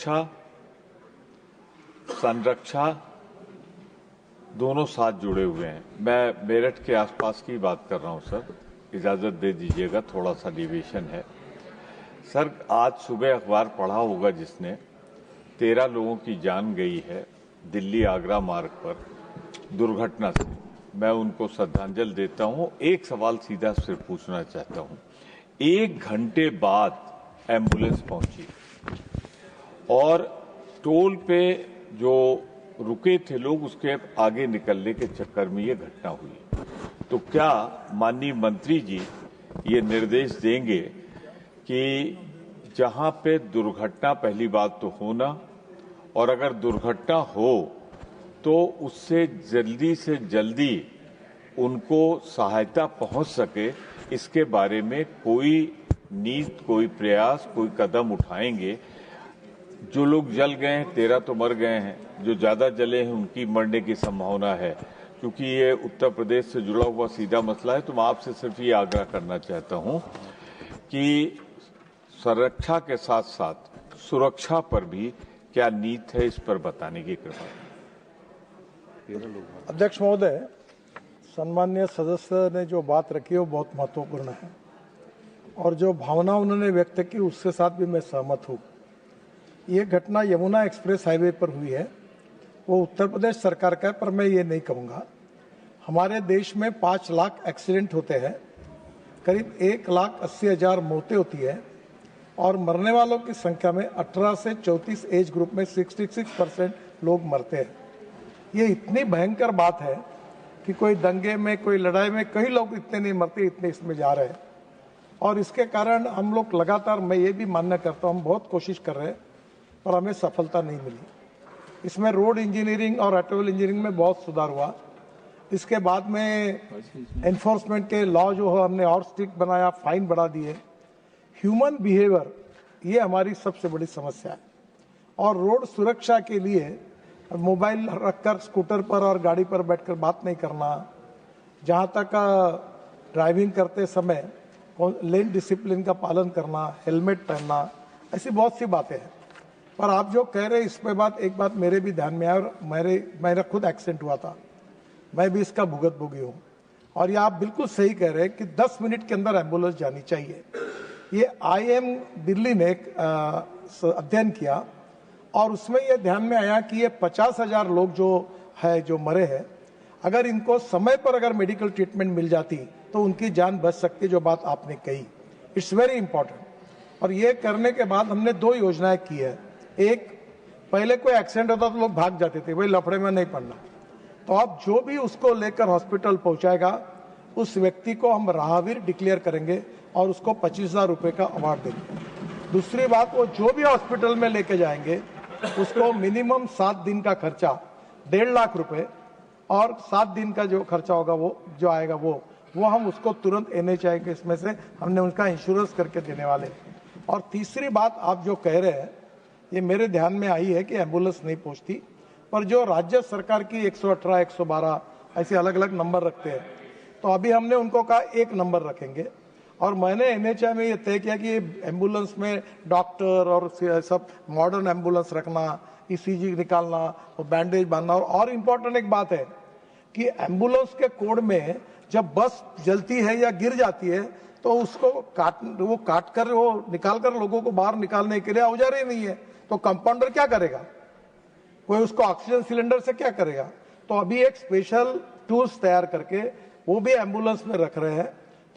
सुरक्षा, संरक्षा दोनों साथ जुड़े हुए हैं। मैं मेरठ के आसपास की बात कर रहा हूं सर, इजाजत दे दीजिएगा, थोड़ा सा डिविएशन है। सर, आज सुबह अखबार पढ़ा होगा जिसने, 13 लोगों की जान गई है दिल्ली आगरा मार्ग पर दुर्घटना से। मैं उनको श्रद्धांजलि देता हूं। एक सवाल सीधा सिर्फ पूछना चाहता हूं, 1 घंटे बाद एम्बुलेंस पहुंची और टोल पे जो रुके थे लोग, उसके आगे निकलने के चक्कर में ये घटना हुई। तो क्या माननीय मंत्री जी ये निर्देश देंगे कि जहां पे दुर्घटना, पहली बात तो होना, और अगर दुर्घटना हो तो उससे जल्दी से जल्दी उनको सहायता पहुंच सके, इसके बारे में कोई नीति, कोई प्रयास, कोई कदम उठाएंगे? जो लोग जल गए हैं, 13 तो मर गए हैं, जो ज्यादा जले हैं उनकी मरने की संभावना है। क्योंकि ये उत्तर प्रदेश से जुड़ा हुआ सीधा मसला है, तो मैं आपसे सिर्फ ये आग्रह करना चाहता हूं कि संरक्षा के साथ साथ सुरक्षा पर भी क्या नीति है, इस पर बताने की कृपा। अध्यक्ष महोदय, सम्मान्य सदस्य ने जो बात रखी है वो बहुत महत्वपूर्ण है और जो भावना उन्होंने व्यक्त की उसके साथ भी मैं सहमत हूँ। ये घटना यमुना एक्सप्रेस हाईवे पर हुई है, वो उत्तर प्रदेश सरकार का है, पर मैं ये नहीं कहूँगा। हमारे देश में 5 लाख एक्सीडेंट होते हैं, करीब 1,80,000 मौतें होती है और मरने वालों की संख्या में 18 से 34 एज ग्रुप में 66% लोग मरते हैं। ये इतनी भयंकर बात है कि कोई दंगे में, कोई लड़ाई में कई लोग इतने नहीं मरते, इतने इसमें जा रहे हैं। और इसके कारण हम लोग लगातार, मैं ये भी मान्य करता हूँ, हम बहुत कोशिश कर रहे हैं पर हमें सफलता नहीं मिली। इसमें रोड इंजीनियरिंग और ऑटोमोबाइल इंजीनियरिंग में बहुत सुधार हुआ। इसके बाद में एनफोर्समेंट के लॉ जो है हमने और स्ट्रिक्ट बनाया, फाइन बढ़ा दिए। ह्यूमन बिहेवियर ये हमारी सबसे बड़ी समस्या है और रोड सुरक्षा के लिए मोबाइल रखकर स्कूटर पर और गाड़ी पर बैठकर बात नहीं करना, जहाँ तक ड्राइविंग करते समय लेन डिसिप्लिन का पालन करना, हेलमेट पहनना, ऐसी बहुत सी बातें हैं। पर आप जो कह रहे हैं इस पे एक बात मेरे भी ध्यान में आया और मेरा खुद एक्सीडेंट हुआ था, मैं भी इसका भुगतभोगी हूँ। और ये आप बिल्कुल सही कह रहे हैं कि 10 मिनट के अंदर एम्बुलेंस जानी चाहिए। ये IIM दिल्ली ने एक अध्ययन किया और उसमें ये ध्यान में आया कि ये 50,000 लोग जो मरे हैं, अगर इनको समय पर अगर मेडिकल ट्रीटमेंट मिल जाती तो उनकी जान बच सकती, जो बात आपने कही। It's very important. और ये करने के बाद हमने 2 योजनाएं की है। एक, पहले कोई एक्सीडेंट होता तो लोग भाग जाते थे, वही लफड़े में नहीं पड़ना। तो अब जो भी उसको लेकर हॉस्पिटल पहुंचाएगा उस व्यक्ति को हम राहवीर डिक्लेयर करेंगे और उसको 25,000 रुपए का अवार्ड देंगे। दूसरी बात, वो जो भी हॉस्पिटल में लेके जाएंगे उसको मिनिमम 7 दिन का खर्चा 1.5 लाख रुपए और 7 दिन का जो खर्चा होगा वो जो आएगा वो हम उसको तुरंत NHI के इसमें से हमने उनका इंश्योरेंस करके देने वाले। और तीसरी बात आप जो कह रहे हैं, ये मेरे ध्यान में आई है कि एम्बुलेंस नहीं पहुंचती, पर जो राज्य सरकार की 118, 112 ऐसे अलग अलग नंबर रखते हैं, तो अभी हमने उनको कहा 1 नंबर रखेंगे। और मैंने NHI में ये तय किया कि एम्बुलेंस में डॉक्टर और सब मॉडर्न एम्बुलेंस रखना, ECG निकालना और बैंडेज बांधना। और इम्पोर्टेंट एक बात है कि एम्बुलेंस के कोड में जब बस जलती है या गिर जाती है तो उसको काट कर निकाल कर लोगों को बाहर निकालने के लिए औजार ही नहीं है, तो कंपाउंडर क्या करेगा? कोई उसको ऑक्सीजन सिलेंडर से क्या करेगा? तो अभी एक स्पेशल टूल्स तैयार करके वो भी एम्बुलेंस में रख रहे हैं।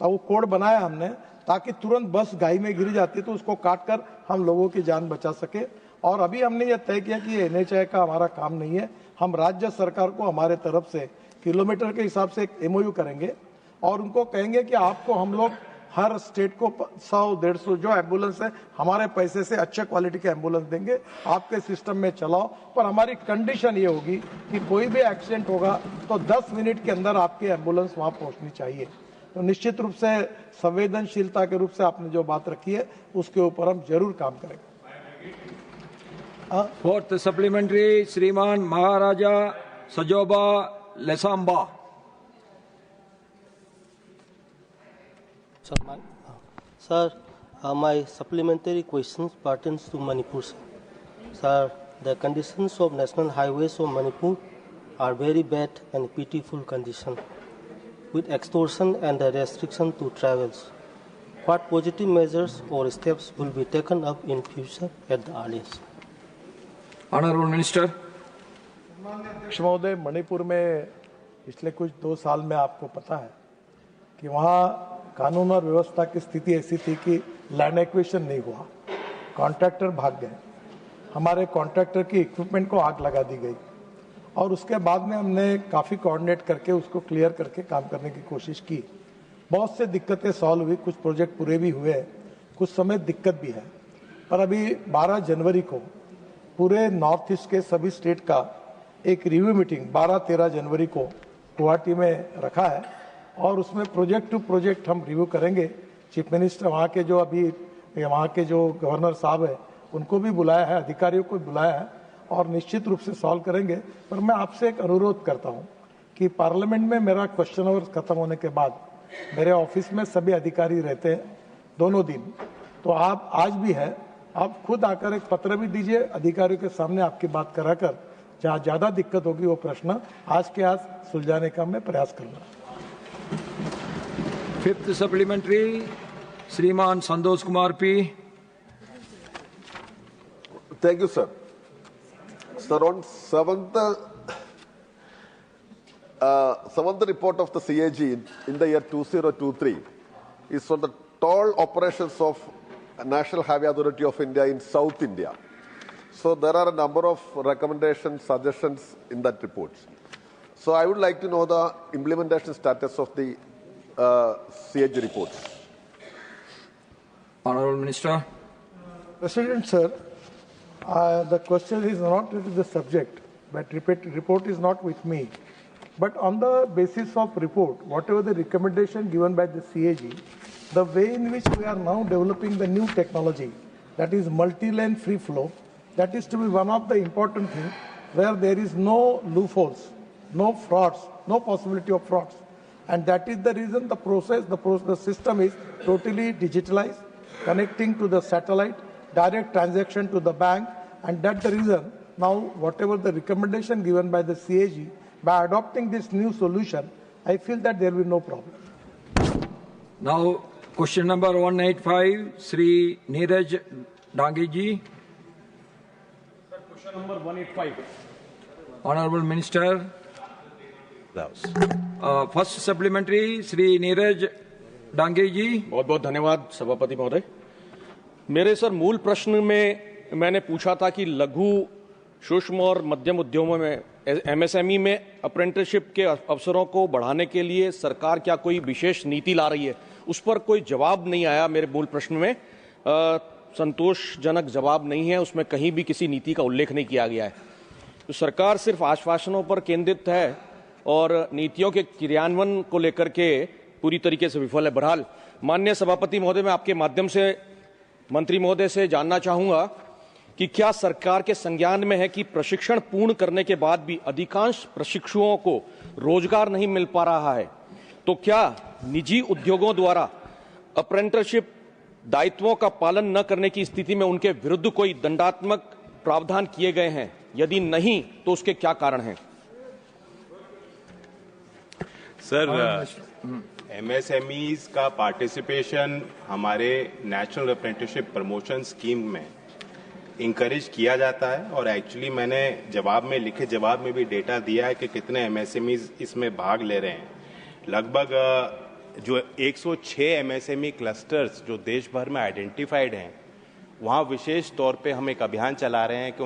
तो वो कोड बनाया हमने ताकि तुरंत बस गाय में गिर जाती है तो उसको काट कर हम लोगों की जान बचा सके। और अभी हमने ये तय किया कि NHI का हमारा काम नहीं है, हम राज्य सरकार को हमारे तरफ से किलोमीटर के हिसाब से एक MOU करेंगे और उनको कहेंगे कि आपको हम लोग हर स्टेट को 100-150 जो एम्बुलेंस है हमारे पैसे से अच्छे क्वालिटी के एम्बुलेंस देंगे, आपके सिस्टम में चलाओ। पर हमारी कंडीशन ये होगी कि कोई भी एक्सीडेंट होगा तो 10 मिनट के अंदर आपकी एम्बुलेंस वहां पहुंचनी चाहिए। तो निश्चित रूप से संवेदनशीलता के रूप से आपने जो बात रखी है उसके ऊपर हम जरूर काम करेंगे। फोर्थ सप्लीमेंट्री, श्रीमान महाराजा सजोबा लेसाम्बा। Sir, my supplementary questions pertains to Manipur, sir. Sir, the conditions of national highways of Manipur are very bad and pitiful condition, with extortion and the restriction to travels. What positive measures or steps will be taken up in future at the earliest? Honorable Minister. अध्यक्ष महोदय, मणिपुर में पिछले कुछ 2 साल में आपको पता है कि वहाँ कानून और व्यवस्था की स्थिति ऐसी थी कि लैंड एक्विजिशन नहीं हुआ, कॉन्ट्रैक्टर भाग गए, हमारे कॉन्ट्रैक्टर की इक्विपमेंट को आग लगा दी गई और उसके बाद में हमने काफ़ी कोऑर्डिनेट करके उसको क्लियर करके काम करने की कोशिश की। बहुत से दिक्कतें सॉल्व हुई, कुछ प्रोजेक्ट पूरे भी हुए, कुछ समय दिक्कत भी है, पर अभी 12 जनवरी को पूरे नॉर्थ ईस्ट के सभी स्टेट का एक रिव्यू मीटिंग 12-13 जनवरी को गुवाहाटी में रखा है और उसमें प्रोजेक्ट टू प्रोजेक्ट हम रिव्यू करेंगे। चीफ मिनिस्टर वहाँ के जो अभी वहाँ के जो गवर्नर साहब है उनको भी बुलाया है, अधिकारियों को भी बुलाया है और निश्चित रूप से सॉल्व करेंगे। पर मैं आपसे एक अनुरोध करता हूँ कि पार्लियामेंट में मेरा क्वेश्चन आवर खत्म होने के बाद मेरे ऑफिस में सभी अधिकारी रहते हैं दोनों दिन, तो आप आज भी है, आप खुद आकर एक पत्र भी दीजिए, अधिकारियों के सामने आपकी बात कराकर जहाँ ज्यादा दिक्कत होगी वो प्रश्न आज के आज सुलझाने का मैं प्रयास करूंगा। 5th supplementary, श्रीमान Santosh Kumar P. Thank you, sir. Sir, on seventh report of the CAG in the year 2023 is on the toll operations of National Highway Authority of India in South India. So there are a number of recommendations, suggestions in that report. So I would like to know the implementation status of the CAG reports. Honorable Minister. President, sir, the question is not to the subject, but report is not with me. But on the basis of report, whatever the recommendation given by the CAG, the way in which we are now developing the new technology, that is multi-lane free flow, that is to be one of the important things where there is no loopholes, no frauds, no possibility of frauds. And that is the reason the system is totally digitalized, connecting to the satellite, direct transaction to the bank, and that's the reason now whatever the recommendation given by the CAG, by adopting this new solution, I feel that there will be no problem. Now, question number 185, Sri Neeraj Dangi. Sir, question number 185. Honorable Minister. First supplementary, Sri Neeraj Dangi जी। बहुत बहुत धन्यवाद सभापति महोदय। मेरे sir मूल प्रश्न में मैंने पूछा था कि लघु सूक्ष्म और मध्यम उद्योगों में एमएसएमई में अप्रेंटिसशिप के अवसरों को बढ़ाने के लिए सरकार क्या कोई विशेष नीति ला रही है, उस पर कोई जवाब नहीं आया। मेरे मूल प्रश्न में संतोषजनक जवाब नहीं है, उसमें कहीं भी किसी नीति का उल्लेख नहीं किया गया है। तो सरकार सिर्फ आश्वासनों पर केंद्रित है और नीतियों के क्रियान्वयन को लेकर के पूरी तरीके से विफल है। बहरहाल माननीय सभापति महोदय, मैं आपके माध्यम से मंत्री महोदय से जानना चाहूंगा कि क्या सरकार के संज्ञान में है कि प्रशिक्षण पूर्ण करने के बाद भी अधिकांश प्रशिक्षुओं को रोजगार नहीं मिल पा रहा है, तो क्या निजी उद्योगों द्वारा अप्रेंटिसशिप दायित्वों का पालन न करने की स्थिति में उनके विरुद्ध कोई दंडात्मक प्रावधान किए गए हैं? यदि नहीं तो उसके क्या कारण हैं? सर, एमएसएमईज का पार्टिसिपेशन हमारे नेशनल अप्रेंटिसशिप प्रमोशन स्कीम में इंकरेज किया जाता है और एक्चुअली मैंने जवाब में लिखे जवाब में भी डेटा दिया है कि कितने एमएसएमईज इसमें भाग ले रहे हैं। लगभग जो 106 एमएसएमई क्लस्टर्स जो देश भर में आइडेंटिफाइड हैं, वहाँ विशेष तौर पे हम एक अभियान चला रहे हैं कि